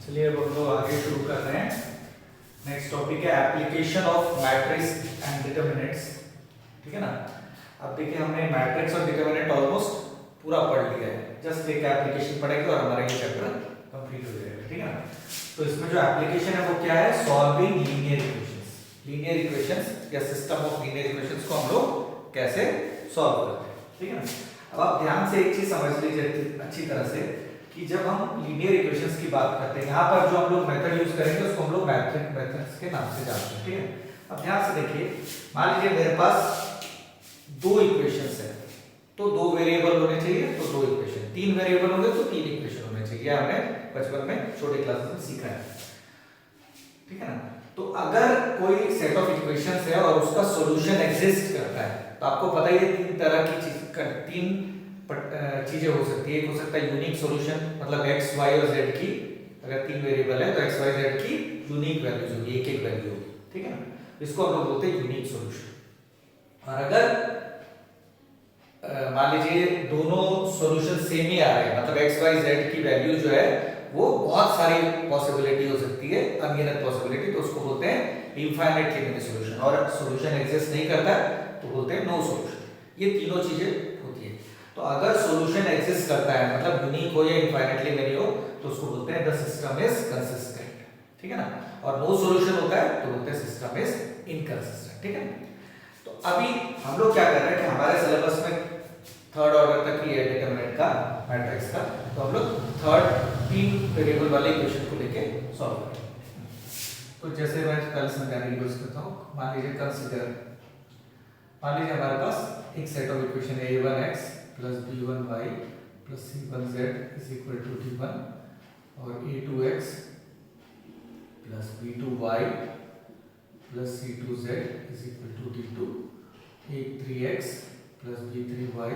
चलिए अब हम लोग आगे शुरू कर रहे हैं। नेक्स्ट टॉपिक है application of matrix and determinants. ठीक है ना। अब देखिए हमने मैट्रिक्स और डिटरमिनेंट ऑलमोस्ट पूरा पढ़ लिया है। जस्ट एक एप्लीकेशन पढ़ेंगे और हमारा ये चैप्टर कंप्लीट हो जाएगा। ठीक है ना। तो इसमें जो एप्लीकेशन है वो क्या है, solving linear equations. Linear equations या सिस्टम ऑफ लीनियर इक्वेशंस को हम लोग कैसे सॉल्व करते हैं। ठीक है ना। अब आप ध्यान से एक चीज समझ लीजिए अच्छी तरह से कि जब हम लीनियर इक्वेशंस की बात करते हैं, यहाँ पर जो हम लोग मेथड यूज करेंगे उसको हम लोग मैट्रिक्स मेथड्स के नाम से जानते हैं। ठीक है। अब ध्यान से देखिए, मान लीजिए मेरे पास दो इक्वेशंस है, तो दो वेरिएबल होने चाहिए तो दो इक्वेशन, तीन वेरिएबल होंगे तो तीन इक्वेशन होने चाहिए। हमने बचपन में छोटे क्लासेस में सीखा है। ठीक है ना। तो अगर कोई सेट ऑफ इक्वेशंस है और उसका सॉल्यूशन एग्जिस्ट करता है, तो आपको पता ही है तीन तरह की तीन चीजें हो सकती है। एक हो सकता है यूनिक सॉल्यूशन, मतलब x, y और z की, अगर तीन वेरिएबल है तो x, y, z की यूनिक वैल्यूज होगी, एक एक वैल्यू होगी। ठीक है ना। इसको हम लोग बोलते हैं यूनिक सॉल्यूशन। और अगर मान लीजिए दोनों सॉल्यूशन सेम ही आ रहे हैं, मतलब x, y, z की वैल्यू जो है वो बहुत सारी पॉसिबिलिटी हो सकती है, अनगिनत पॉसिबिलिटी, तो उसको बोलते हैं इनफाइनाइटली मेनी सॉल्यूशन। और सॉल्यूशन एग्जिस्ट नहीं करता तो बोलते हैं नो सॉल्यूशन। ये तीनों चीजें होती है। तो अगर सॉल्यूशन एग्जिस्ट करता है, मतलब यूनिक हो या इनफाइनाइटली मेनी हो, तो उसको बोलते हैं द सिस्टम इज कंसिस्टेंट। ठीक है ना। और नो सॉल्यूशन होता है तो बोलते हैं सिस्टम इज इनकंसिस्टेंट। ठीक है ना। तो अभी हम लोग क्या कर रहे हैं कि हमारे सिलेबस में थर्ड ऑर्डर तक ही है डिटरमिनेंट का, मैट्रिक्स का, तो हम लोग थर्ड तीन वेरिएबल वाले इक्वेशन को लेके सॉल्व करेंगे। तो जैसे मैं कल समझाने की कोशिश करता हूँ, मान लीजिए कंसीडर, मान लीजिए हमारे पास एक सेट ऑफ इक्वेशन है a1x plus b1y plus c1z is equal to d1 और a2x plus b2y plus c2z is equal to d2, a3x plus b3y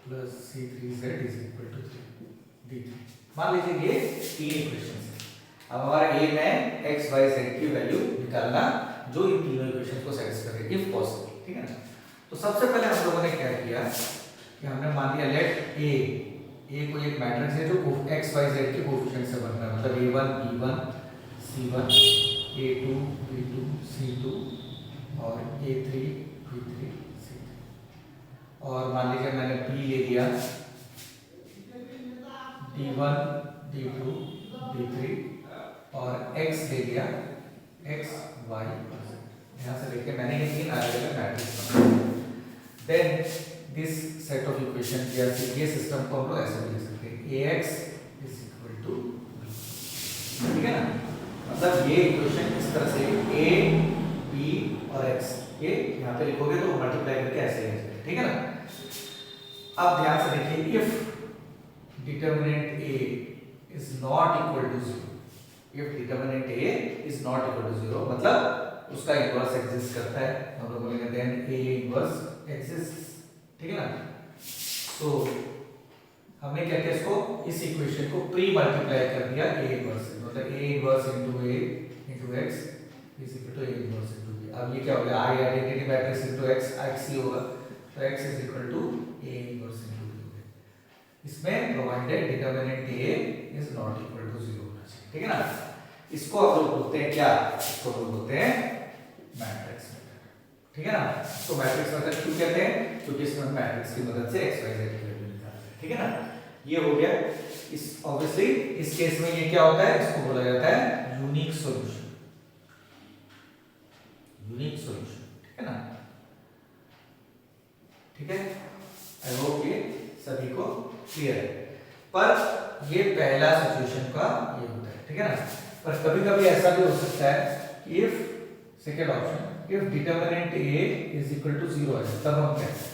plus c3z is equal to d3। मान लीजिए ये तीन इक्वेशंस हैं। अब हमारा M है x, y, z की वैल्यू निकालना जो इन तीनों इक्वेशंस को सेटिस्फाई करे इफ पॉसिबल। ठीक है ना। तो सबसे पहले हम लोगों ने क्या किया कि हमने मान लिया लेट ए कोई एक मैट्रिक्स है जो x, y, z के कोएफिशिएंट से बन रहा है, मतलब a1 b1 c1 a2 b2 c2 और a3 b3 c3। और मान लीजिए मैंने b ले लिया d1 d2 d3 और x ले लिया x y और z। यहाँ से देखिए मैंने ये तीन अलग अलग मैट्रिक्स बनाए। Then this set of equation या ये सिस्टम को हम लोग ऐसे भी लिख सकते हैं ax is equal to b। ठीक है ना। मतलब ये इक्वेशन इस तरह से a b और x ये यहाँ पे लिखोगे तो मल्टीप्लाई करके ऐसे लिख सकते। ठीक है ना। अब ध्यान से देखिए, if determinant a is not equal to 0, if determinant a is not equal to 0 मतलब उसका इनवर्स एग्जिस्ट करता है, हम लोग बोलेंगे देन a इनवर्स एग्जिस्ट। ठीक है ना। तो हमने क्या किया, इसको इस इक्वेशन को प्री मल्टीप्लाई कर दिया a इनवर्स से, मतलब a inverse into a into x is equal to a inverse into b। अब ये क्या हो गया, I identity matrix into x, x ही होगा, तो x is equal to a inverse into b। इसमें provided determinant a is not equal to 0 होना चाहिए। ठीक है ना। इसको हम लोग बोलते हैं क्या, इसको हम लोग बोलते हैं मैट्रिक्स मेथड। ठीक है ना। तो मैट्रिक्स मेथड क्यों कहते हैं, क्योंकि इसमें मैट्रिक्स की मदद से x y z की वैल्यू निकालते हैं। ठीक है ना। ये हो गया। इस ऑब्वियसली इस केस में ये क्या होता है, इसको बोला जाता है यूनिक सॉल्यूशन। Unique solution. ठीक है ना। ठीक है। आई होप ये सभी को क्लियर है। पर ये पहला सिचुएशन का ये होता है। ठीक है ना। पर कभी-कभी ऐसा भी हो सकता है if second option, if determinant a is equal to 0 है, तब हम क्या करें,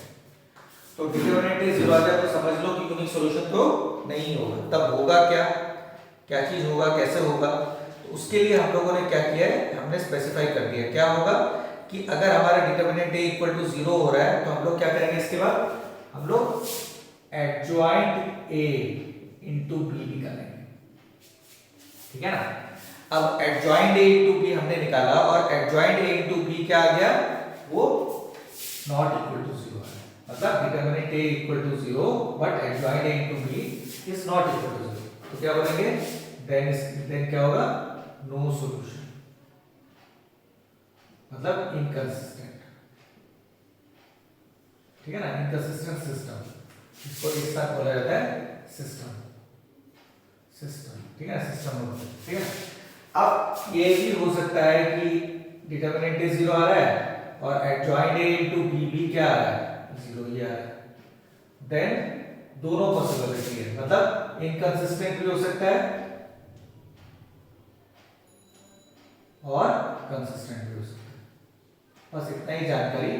तो डिटरमिनेंट a 0 आ जाए तो समझ लो कि यूनिक सॉल्यूशन तो नहीं होगा। तब होगा क्या, क्या चीज होगा, कैसे होगा, तो उसके लिए हम लोगों ने क्या किया है, हमने स्पेसिफाई कर दिया क्या होगा कि अगर हमारा डिटरमिनेंट a इक्वल टू 0 हो रहा है तो हम लोग क्या करेंगे, इसके बाद हम लोग एडजॉइंट a इनटू b निकालेंगे। ठीक है ना। अब एडजॉइंट a इनटू b हमने निकाला और एडजॉइंट a इनटू b क्या आ गया, वो नॉट इक्वल टू 0 है, मतलब determinant a equal to 0 but adjoint a into b is not equal to 0। तो क्या बोलेंगे, देन क्या होगा, नो सॉल्यूशन, मतलब इनकंसिस्टेंट, ठीक है ना, इनकंसिस्टेंट सिस्टम, इसको एक साथ बोला जाता है सिस्टम, ठीक है, सिस्टम, ठीक है। अब ये भी हो सकता है कि डिटरमिनेंट ए 0 आ रहा है और एडजॉइंट ए इनटू बी भी क्या आ रहा है, 0 ही आ रहा है, देन दोनों पॉसिबिलिटी है, मतलब इनकंसिस्टेंट भी हो सकता है और कंसिस्टेंट भी हो सकता है। बस इतना ही जानकारी,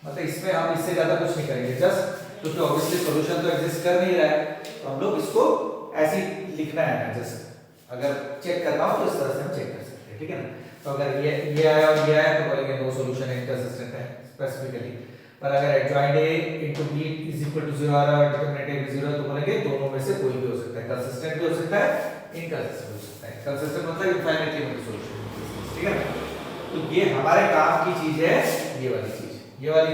मतलब इसमें हम इससे ज्यादा कुछ नहीं करेंगे, जस्ट क्योंकि ऑब्वियसली सॉल्यूशन तो एग्जिस्ट कर नहीं रहा है, तो हम लोग इसको ऐसे ही लिखना है, जस्ट अगर चेक करना हो तो इस तरह से हम चेक कर सकते हैं, ठीक है ना। तो अगर ये आया और ये आया तो बोलेंगे नो सॉल्यूशन, इनकंसिस्टेंट है स्पेसिफिकली, पर अगर adjoint A into B is equal to 0 आ रहा है और डिटरमिनेंट ए भी 0 है तो बोलेंगे दोनों में से कोई भी हो सकता है, कंसिस्टेंट भी हो सकता है, इनकंसिस्टेंट हो सकता है। कंसिस्टेंट मतलब इनफाइनाइटली मल्टी सॉल्यूशन, ठीक है ना। तो ये हमारे काम की चीज है, ये वाली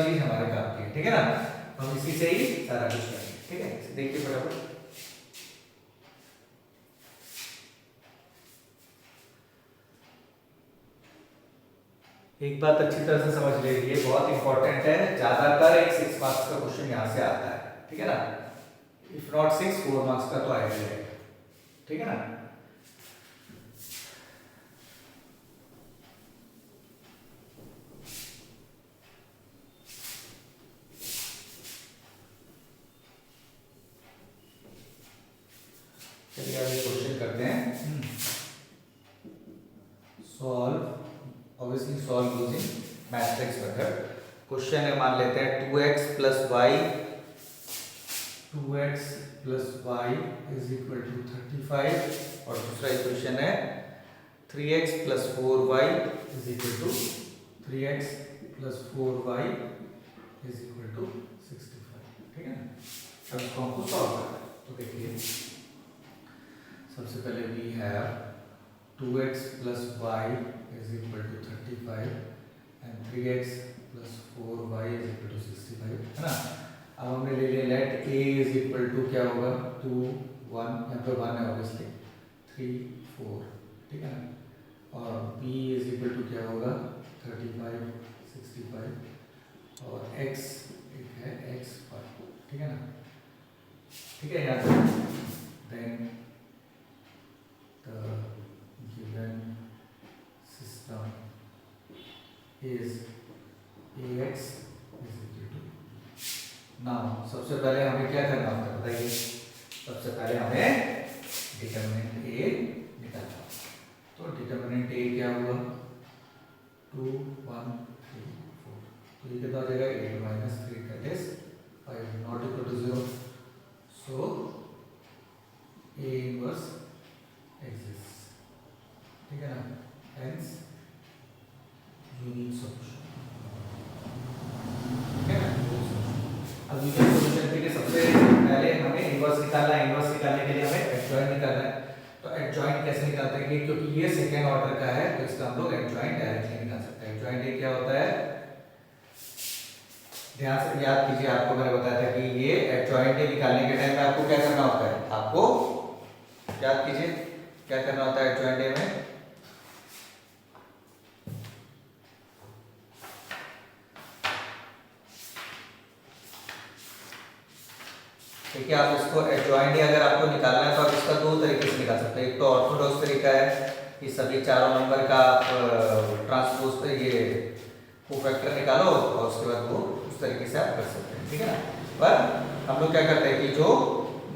चीज हमारे काम की है, ठीक है ना। हम इसी से ही सारा कुछ करेंगे, ठीक है। देखिए फटाफट, एक बात अच्छी तरह से समझ लीजिए, बहुत इंपॉर्टेंट है, ज्यादातर एक 6 मार्क्स का क्वेश्चन यहाँ से आता है, ठीक है ना, इफ नॉट 6 4 मार्क्स का तो आएगा ही, ठीक है ना। चलिए अभी क्वेश्चन करते हैं, solve, obviously solve using matrix method. Question है, मान लेते हैं 2x plus y is equal to 35 और दूसरा इक्वेशन है 3x plus 4y is equal to 3x plus 4y is equal to 65, ठीक है ना। अब इसको हमको सॉल्व करना है, तो देखिए सबसे पहले we have 2x plus y is equal to 35 and 3x plus 4y is equal to 65, है ना। अब हमने ले लिया late a is equal to क्या होगा, 2 1, यहाँ पे 1 है ऑब्वियसली, 3 4, ठीक है ना, और b is equal to क्या होगा 35 65 और x एक है x 5, ठीक है ना, ठीक है। यहाँ पे then the given system is ax is equal to, now सबसे पहले हमें क्या करना होता है बताइए, सबसे पहले हमें डिटरमिनेंट a निकालना होगा, तो डिटरमिनेंट a क्या हुआ 2 1 3 4, तो ये कितना हो जाएगा 8 minus 3 that is 5 not equal to 0, so a inverse exists, ठीक है ना, hence यूनिक सॉल्यूशन, ठीक है ना। अब यूनिक सॉल्यूशन के लिए सबसे पहले हमें इनवर्स निकालना है, इनवर्स निकालने के लिए हमें एडजॉइंट निकालना है, तो एडजॉइंट कैसे निकालते हैं, क्योंकि ये सेकंड ऑर्डर का है तो इसका हम लोग एडजॉइंट डायरेक्टली निकाल सकते हैं। एडजॉइंट क्या होता है, ध्यान से याद कीजिए, आपको मैंने बताया था कि ये एडजॉइंट निकालने के टाइम में आपको क्या करना होता है, आपको याद कीजिए क्या करना होता है एडजॉइंट में, देखिए आप इसको एडजॉइंट अगर आपको निकालना है तो आप इसका दो तरीके से निकाल सकते हैं। एक तो ऑर्थोडॉक्स तरीका है कि सभी चारों नंबर का ट्रांसपोज पे ये कोफैक्टर निकालो और उसके बाद वो उस तरीके से आप कर सकते हैं, ठीक है ना। पर हम लोग क्या करते हैं कि जो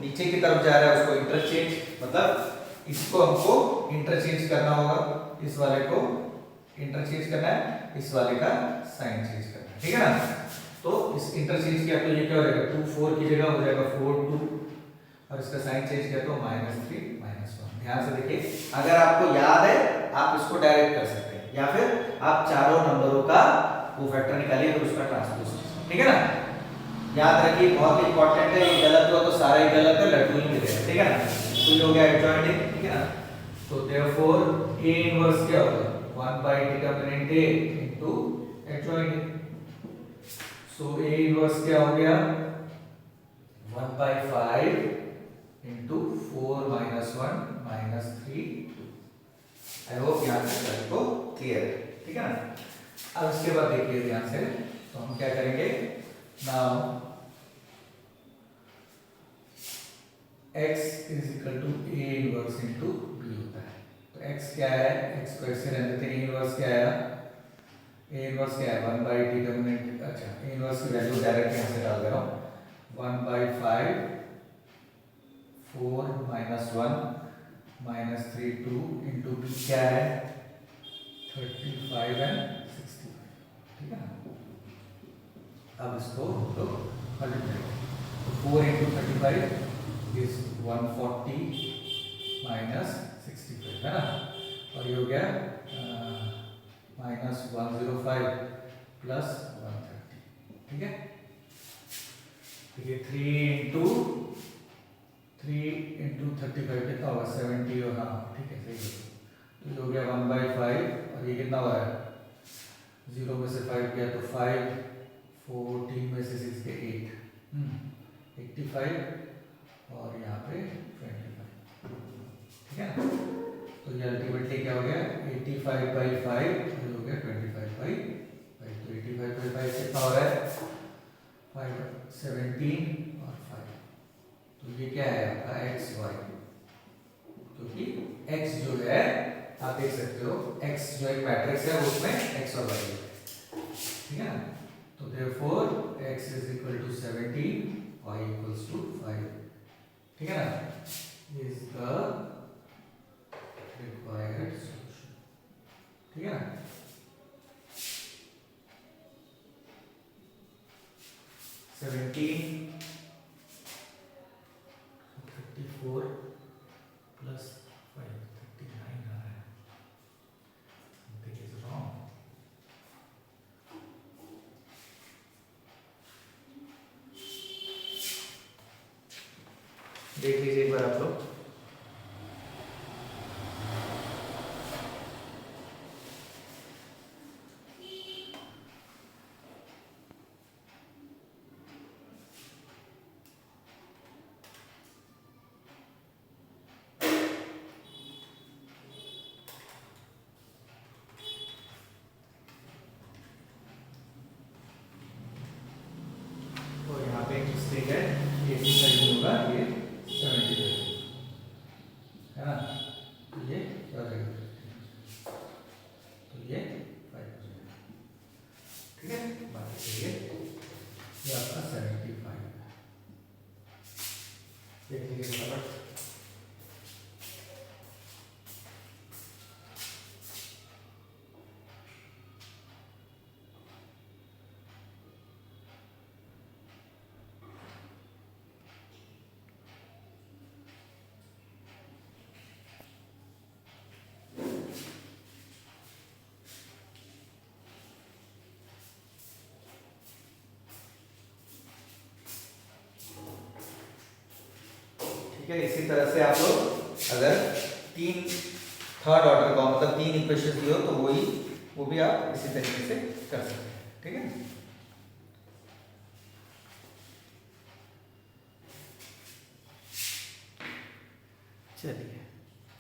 नीचे की तरफ जा रहा है उसको इंटरचेंज, मतलब इसको हमको इंटरचेंज करना होगा, इस वाले को इंटरचेंज करना है, इस वाले का साइन चेंज करना है, ठीक है ना। तो इस इंटरचेंज किया तो ये क्या हो जाएगा 2 4 की जगह हो जाएगा 4 2 और इसका साइन चेंज किया तो -3 -1। ध्यान से देखिए, अगर आपको याद है आप इसको डायरेक्ट कर सकते हैं या फिर आप चारों नंबरों का कोफैक्टर निकालिए तो उसका ट्रांसपोज, ठीक है ना। याद रखिए बहुत इंपॉर्टेंट है, ये गलत हुआ तो सारा ही गलत है, लड्डू ही मिलेगा, ठीक है ना। तो ये हो गया एडजॉइंट, ठीक है ना। तो देयरफॉर A इनवर्स क्या होगा 1 by determinant A into adjoint. So A inverse क्या हो गया 1 by 5 into 4 - 1 -3 2। आई होप यहाँ से सभी को क्लियर है, ठीक है ना। अब इसके बाद देखिए ध्यान से, तो हम क्या करेंगे, now x is equal to a inverse into b होता है। तो x क्या है, x को ऐसे रहने देते हैं, a इनवर्स क्या आया, a इनवर्स क्या है 1 बाई डिटर्मिनेंट, अच्छा a इनवर्स की वैल्यू डायरेक्ट यहाँ से डाल दे रहा हूँ, 1/5 4 -1 -3 2 इंटू b क्या है 35 एंड 65, ठीक है ना। अब इसको तो मल्टीप्लाई, तो 4 इंटू 35 इज 140 -65 है ना, और ये हो गया -105 प्लस 130, ठीक है। ठीक है, 3 इंटू 35 कितना होगा 70, और हाँ ठीक है सही है। तो ये हो गया 1/5, और ये कितना हुआ है 0 में से 5 गया तो 5, 14 में से 6 के 8, 85, और यहाँ पे 25, ठीक है ना। तो ये अल्टीमेटली क्या हो गया 85/5, ये हो गया 25/5। तो 85/5 कितना हो रहा है 5 17 और 5, तो ये क्या है आपका एक्स वाई, क्योंकि x जो है आप देख सकते हो x जो एक मैट्रिक्स है उसमें x और y है, ठीक है ना। तो therefore x is equal to 17, y equals to 5, ठीक है ना, इज द रिक्वायर्ड सॉल्यूशन, ठीक है ना। सेवेंटीन 34 प्लस 5 39 आ रहा है, something is wrong। देख लीजिए एक बार आप लोग, और यहाँ पे एक मिस्टेक है, ये सही होगा, ये 70 है ना, तो ये क्या हो जाएगा, तो ये 5 हो जाएगा, ठीक है। बाकी ये आपका 75 है, देख लीजिए बराबर। ठीक है, इसी तरह से आप लोग अगर 3 थर्ड ऑर्डर का मतलब 3 इक्वेशन दिए हो तो वो भी आप इसी तरीके से कर सकते हैं, ठीक है। चलिए।